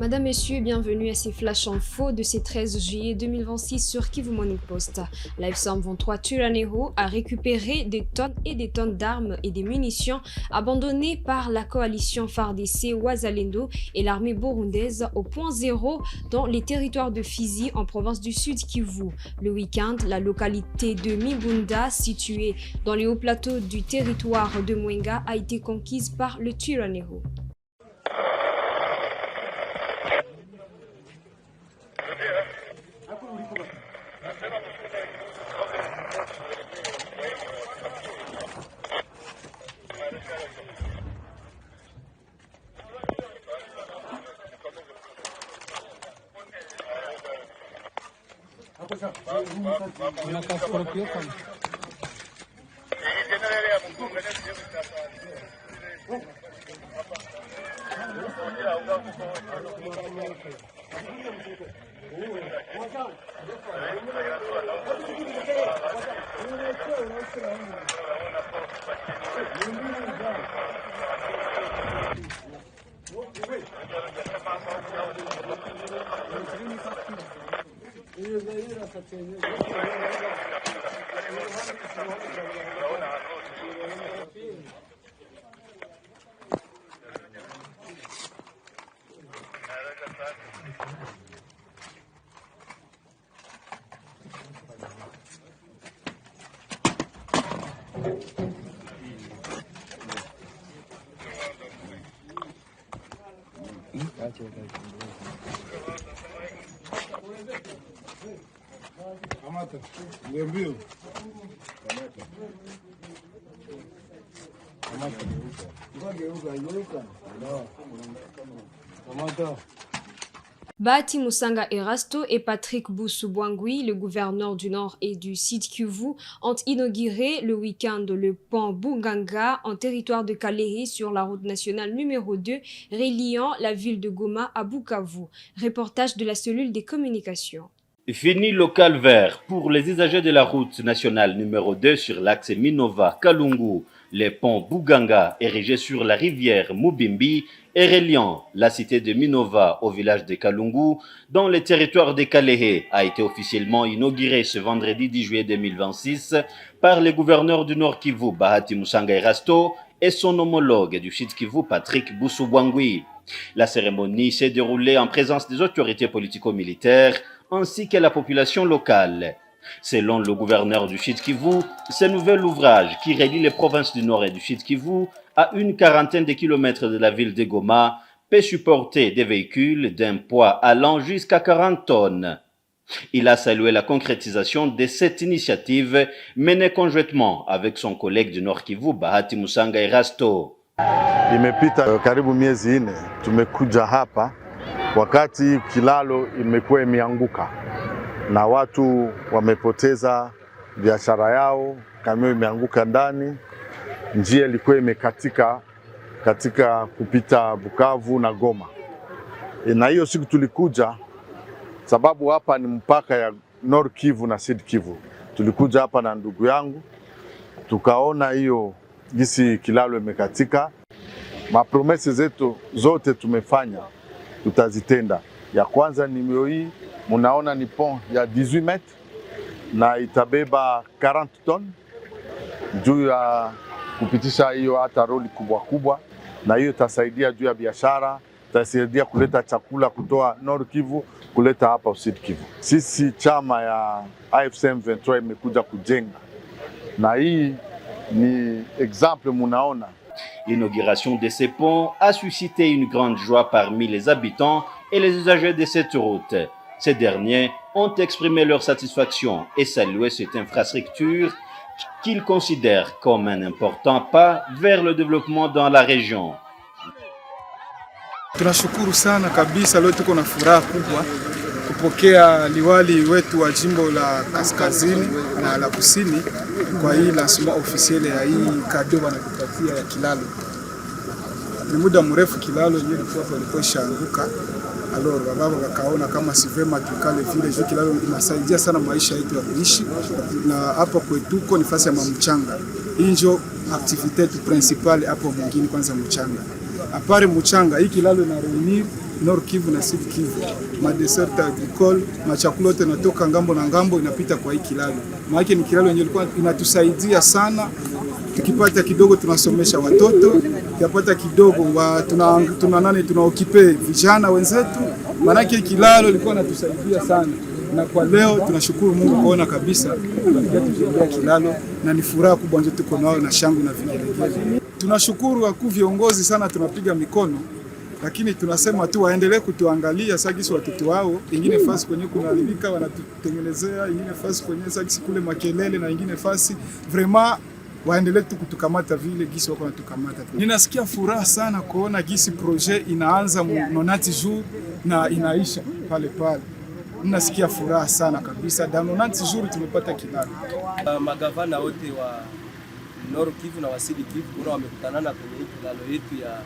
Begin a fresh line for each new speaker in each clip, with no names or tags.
Madame, Messieurs, bienvenue à ces Flash Info de ce 13 juillet 2026 sur Kivu Morning Post. La F-123 Twirwaneho a récupéré des tonnes et des tonnes d'armes et des munitions abandonnées par la coalition FARDC Wazalendo et l'armée burundaise au point zéro dans les territoires de Fizi en province du Sud Kivu. Le week-end, la localité de Mibunda, située dans les hauts plateaux du territoire de Mwenga, a été conquise par le Twirwaneho. Bahati Musanga Erasto et Patrick Boussou-Bouangui, le gouverneur du Nord et du Sud Kivu, ont inauguré le week-end le pont Buganga en territoire de Kalehe sur la route nationale numéro 2, reliant la ville de Goma à Bukavu. Reportage de la cellule des communications.
Fini le calvaire pour les usagers de la route nationale numéro 2 sur l'axe Minova-Kalungu. Les ponts Buganga, érigés sur la rivière Mubimbi, et reliant la cité de Minova au village de Kalungu, dans le territoire de Kalehe, a été officiellement inauguré ce vendredi 10 juillet 2026 par le gouverneur du Nord Kivu, Bahati Musanga Erasto, et son homologue du Sud Kivu, Patrick Boussou-Bouangui. La cérémonie s'est déroulée en présence des autorités politico-militaires ainsi que la population locale. Selon le gouverneur du Sud Kivu, ce nouvel ouvrage qui relie les provinces du Nord et du Sud Kivu à une quarantaine de kilomètres de la ville de Goma peut supporter des véhicules d'un poids allant jusqu'à 40 tonnes. Il a salué la concrétisation de cette initiative menée conjointement avec son collègue du Nord Kivu, Bahati Musanga Erasto.
Imepita karibu miezi 4 tumekuja hapa wakati kilalo imekuwa imeanguka na watu wamepoteza biashara yao, kamio imeanguka ndani, njia ilikuwa imekatika katika kupita Bukavu na Goma. Na hiyo siku tulikuja sababu hapa ni mpaka ya Nord Kivu na Sud Kivu. Tulikuja hapa na ndugu yangu, tukaona hiyo gisi kilalo imekatika. Mapromese zetu zote tumefanya, tutazitenda. Ya kwanza ni mio hii, munaona ni pont ya 18 metres na itabeba 40 tonnes juu ya kupitisha hiyo hata roli kubwa kubwa, na hiyo itasaidia juu ya biashara, itasaidia kuleta chakula kutoa Nord Kivu kuleta hapa Sud Kivu. Sisi chama ya AFC M23 imekuja kujenga, na hii ni exemple munaona.
L'inauguration de ces ponts a suscité une grande joie parmi les habitants et les usagers de cette route. Ces derniers ont exprimé leur satisfaction et salué cette infrastructure qu'ils considèrent comme un important pas vers le développement dans la région.
Tunashukuru sana kabisa, leo tuko na furaha kubwa kupokea liwali wetu wa jimbo la Kaskazini na la Kusini kwa hii lancement officiel ya hii kado wanatupatia ya kilalo. Ni muda mrefu kilalo yenyewe ilikuwa ishaanguka. Alors baba wakaona kama si vema tukale vile juu kilalo inasaidia sana maisha yetu ya kuishi, na hapa kwetuko ni fasi ya mchanga. Hii ndio activité principale hapo mwingine, kwanza mchanga. Apare mchanga hii kilalo na reunir Nord Kivu na Sud Kivu. Madesert agricole, machakula yote natoka ngambo na ngambo inapita kwa hii kilalo. Maana ni kilalo yenye ilikuwa inatusaidia sana. Tukipata kidogo tunasomesha watoto, tukipata kidogo tunaokipe vijana wenzetu. Maana kilalo ilikuwa inatusaidia sana. Na kwa leo tunashukuru Mungu kuona kabisa tunajengea kilalo na ni furaha kubwa nje tuko nao na shangwe na vigelegele. Tunashukuru wakuu viongozi sana, tunapiga mikono, lakini tunasema tu waendelee kutuangalia sagisi watoto wao, ingine fasi kwenye kunaharibika wanatutengenezea, ingine fasi kwenye sagisi kule makelele na ingine fasi vraiment waendelee tu kutukamata vile gisi wako natukamata. Ninasikia furaha sana kuona gisi projet inaanza 90 jours na inaisha pale pale. Ninasikia furaha sana kabisa. Dans 90 jours tumepata kilalo.
Magavana wote wa Nord Kivu na wa Sud Kivu kuna wamekutanana kwenye kilalo yetu ya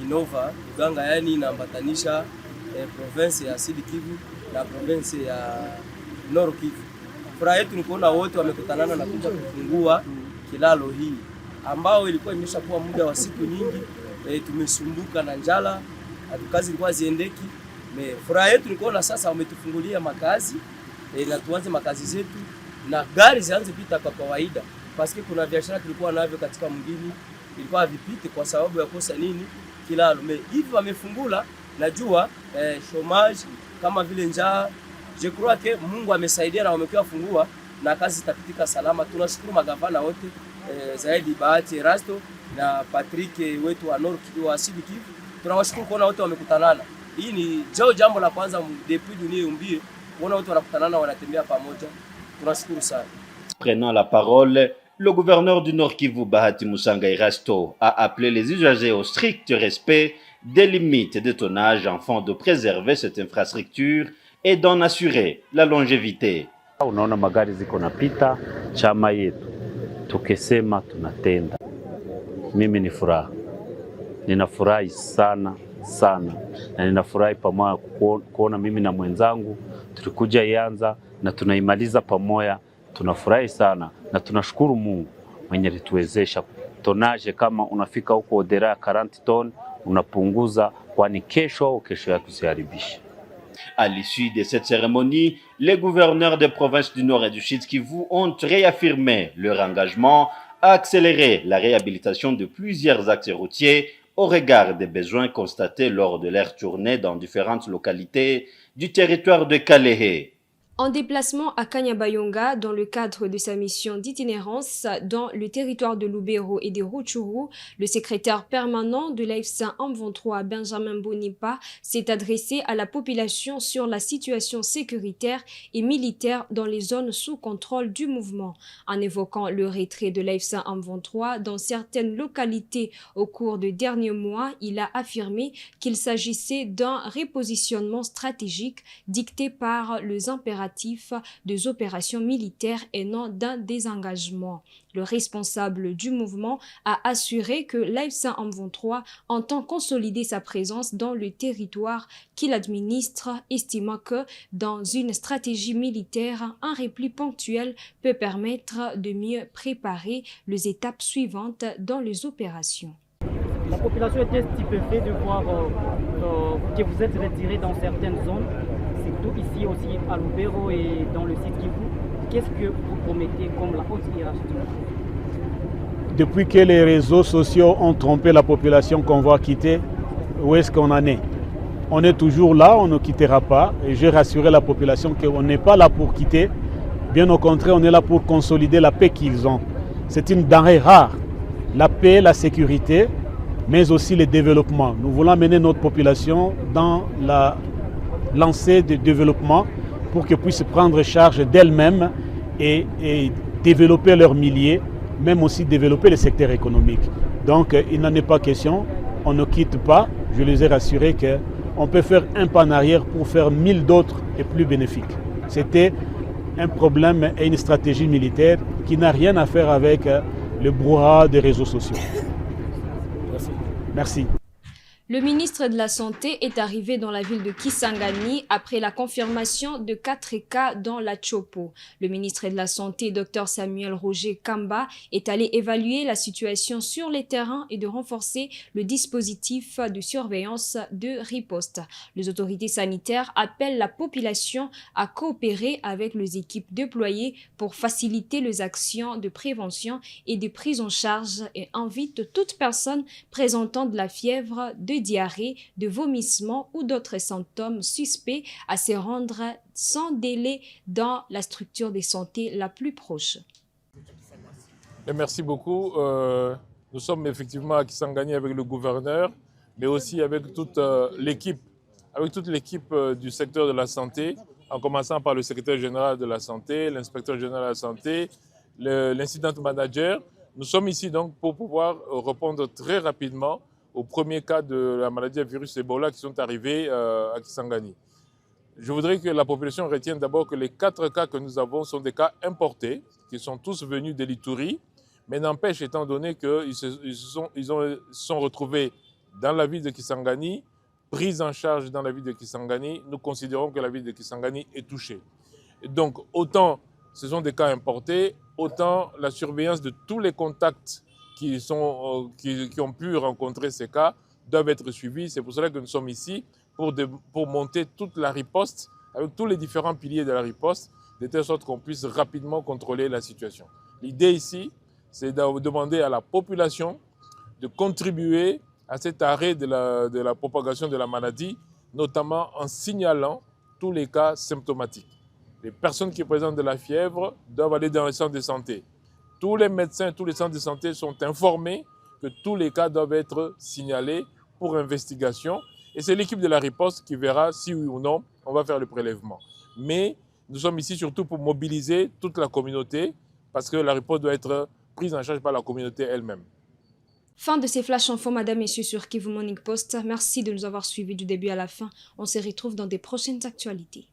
Minova Buganga, yani inaambatanisha province ya Sud Kivu na province ya Nord Kivu. Furaha yetu ni kuona wote wamekutanana na kuja kufungua kilalo hii ambao ilikuwa imeshakuwa muda wa siku nyingi. Tumesumbuka na njala, kazi ilikuwa ziendeki. Furaha yetu ni kuona sasa wametufungulia makazi na tuanze makazi zetu na gari zianze pita kwa kawaida, paske kuna biashara tulikuwa navyo katika mgini ilikuwa vipite kwa sababu ya kosa nini kilalo. Hivi wamefungula, najua chômage kama vile njaa, je crois que Mungu amesaidia na wamekuwa fungua na kazi zitapitika salama. Tunashukuru magavana wote, zaidi Bahati Erasto na Patrick wetu wa Nord Kivu wa Sud Kivu, tunawashukuru kuona wote wamekutanana. Hii ni jambo la kwanza depuis dunia umbie kuona wote wanakutanana wanatembea pamoja. Tunashukuru sana.
Prenant la parole, le gouverneur du Nord Kivu Bahati Musanga Erasto a appelé les usagers au strict respect des limites de tonnage afin de préserver cette infrastructure et d'en assurer la longévité.
Unaona magari ziko napita, chama yetu tukisema tunatenda. Mimi ni furaha, ninafurahi sana na ninafurahi pamoja kuona mimi na mwenzangu tulikuja ianza na tunaimaliza pamoja. Tunafurahi sana na tunashukuru Mungu mwenye alituwezesha. Tonaje kama unafika huko odera 40 ton unapunguza, kwani kesho au kesho yake usiharibishe.
À l'issue de cette cérémonie, les gouverneurs des provinces du Nord et du Sud Kivu ont réaffirmé leur engagement à accélérer la réhabilitation de plusieurs axes routiers au regard des besoins constatés lors de leur tournée dans différentes localités du territoire de Kalehe.
En déplacement à Kanyabayonga, dans le cadre de sa mission d'itinérance dans le territoire de Lubero et de Rutshuru, le secrétaire permanent de l'AFSA M23, Benjamin Bonipa, s'est adressé à la population sur la situation sécuritaire et militaire dans les zones sous contrôle du mouvement. En évoquant le retrait de l'AFSA M23 dans certaines localités au cours des derniers mois, il a affirmé qu'il s'agissait d'un repositionnement stratégique dicté par les impératifs des opérations militaires et non d'un désengagement. Le responsable du mouvement a assuré que l'AFSA M23 entend consolider sa présence dans le territoire qu'il administre, estimant que dans une stratégie militaire, un repli ponctuel peut permettre de mieux préparer les étapes suivantes dans les opérations.
La population était stupéfaite de voir que vous êtes retiré dans certaines zones, surtout ici aussi à Lubero et dans le site Kivu. Qu'est-ce que vous promettez comme la haute hiérarchie?
Depuis que les réseaux sociaux ont trompé la population qu'on va quitter, où est-ce qu'on en est? On est toujours là, on ne quittera pas. Et j'ai rassuré la population qu'on n'est pas là pour quitter. Bien au contraire, on est là pour consolider la paix qu'ils ont. C'est une denrée rare. La paix, la sécurité, mais aussi le développement. Nous voulons amener notre population dans la lancée de développement pour qu'elles puissent prendre charge d'elles-mêmes et développer leur milieu, même aussi développer le secteur économique. Donc il n'en est pas question, on ne quitte pas. Je les ai rassurés qu'on peut faire un pas en arrière pour faire 1000 d'autres et plus bénéfiques. C'était un problème et une stratégie militaire qui n'a rien à faire avec le brouhaha des réseaux sociaux. Merci.
Le ministre de la Santé est arrivé dans la ville de Kisangani après la confirmation de 4 cas dans la Chopo. Le ministre de la Santé, Dr Samuel Roger Kamba, est allé évaluer la situation sur les terrains et de renforcer le dispositif de surveillance de riposte. Les autorités sanitaires appellent la population à coopérer avec les équipes déployées pour faciliter les actions de prévention et de prise en charge et invitent toute personne présentant de la fièvre, de diarrhée, de vomissement ou d'autres symptômes suspects à se rendre sans délai dans la structure de santé la plus proche.
Et merci beaucoup. Nous sommes effectivement à Kisangani avec le gouverneur, mais aussi avec toute l'équipe, du secteur de la santé, en commençant par le secrétaire général de la santé, l'inspecteur général de la santé, l'incident manager. Nous sommes ici donc pour pouvoir répondre très rapidement aux premiers cas de la maladie à virus Ebola qui sont arrivés à Kisangani. Je voudrais que la population retienne d'abord que les 4 cas que nous avons sont des cas importés, qui sont tous venus de l'Ituri, mais n'empêche, étant donné qu'ils se sont retrouvés dans la ville de Kisangani, pris en charge dans la ville de Kisangani, nous considérons que la ville de Kisangani est touchée. Et donc, autant ce sont des cas importés, autant la surveillance de tous les contacts qui ont pu rencontrer ces cas doivent être suivis. C'est pour cela que nous sommes ici, pour monter toute la riposte, avec tous les différents piliers de la riposte, de telle sorte qu'on puisse rapidement contrôler la situation. L'idée ici, c'est de demander à la population de contribuer à cet arrêt de la propagation de la maladie, notamment en signalant tous les cas symptomatiques. Les personnes qui présentent de la fièvre doivent aller dans les centres de santé. Tous les médecins, tous les centres de santé sont informés que tous les cas doivent être signalés pour investigation. Et c'est l'équipe de la riposte qui verra si oui ou non on va faire le prélèvement. Mais nous sommes ici surtout pour mobiliser toute la communauté parce que la riposte doit être prise en charge par la communauté elle-même.
Fin de ces flash infos, madame, messieurs, sur Kivu Morning Post. Merci de nous avoir suivis du début à la fin. On se retrouve dans des prochaines actualités.